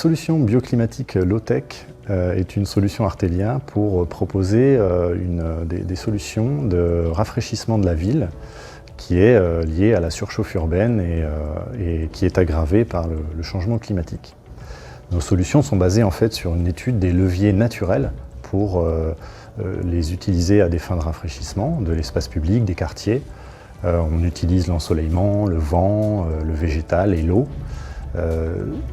solution bioclimatique low-tech est une solution Artelia pour proposer des solutions de rafraîchissement de la ville qui est liée à la surchauffe urbaine et qui est aggravée par le changement climatique. Nos solutions sont basées en fait sur une étude des leviers naturels pour les utiliser à des fins de rafraîchissement de l'espace public, des quartiers. On utilise l'ensoleillement, le vent, le végétal et l'eau.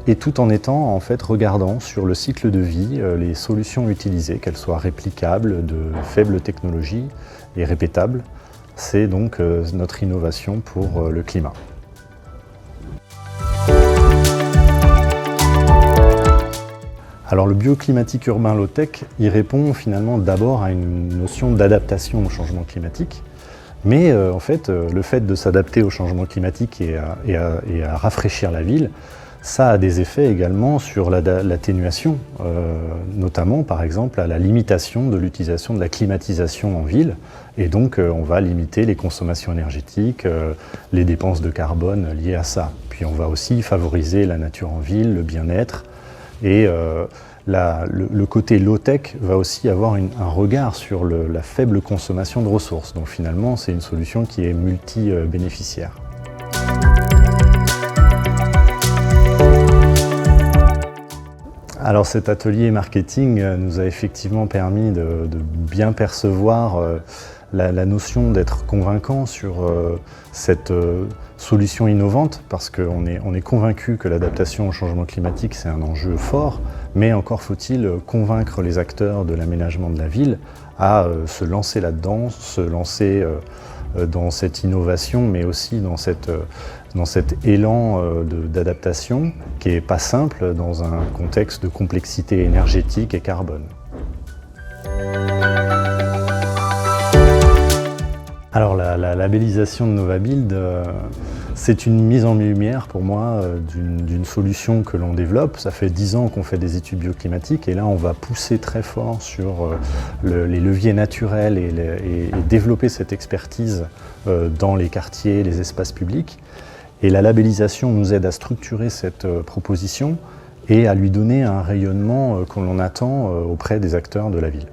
Et tout en étant en fait regardant sur le cycle de vie les solutions utilisées, qu'elles soient réplicables, de faible technologie et répétables. C'est donc notre innovation pour le climat. Alors le bioclimatique urbain low-tech, il répond finalement d'abord à une notion d'adaptation au changement climatique. Mais en fait, le fait de s'adapter au changement climatique et à rafraîchir la ville, ça a des effets également sur l'atténuation, notamment par exemple à la limitation de l'utilisation de la climatisation en ville. Et donc on va limiter les consommations énergétiques, les dépenses de carbone liées à ça. Puis on va aussi favoriser la nature en ville, le bien-être. Et le côté low-tech va aussi avoir un regard sur la faible consommation de ressources. Donc finalement, c'est une solution qui est multi-bénéficiaire. Alors cet atelier marketing nous a effectivement permis de bien percevoir la notion d'être convaincant sur cette solution innovante, parce qu'on est convaincu que l'adaptation au changement climatique c'est un enjeu fort, mais encore faut-il convaincre les acteurs de l'aménagement de la ville à se lancer là-dedans, se lancer dans cette innovation, mais aussi dans cet élan d'adaptation qui n'est pas simple dans un contexte de complexité énergétique et carbone. Alors la labellisation de NovaBuild, c'est une mise en lumière pour moi d'une solution que l'on développe. Ça fait 10 ans qu'on fait des études bioclimatiques et là on va pousser très fort sur les leviers naturels et développer cette expertise dans les quartiers, les espaces publics. Et la labellisation nous aide à structurer cette proposition et à lui donner un rayonnement que l'on attend auprès des acteurs de la ville.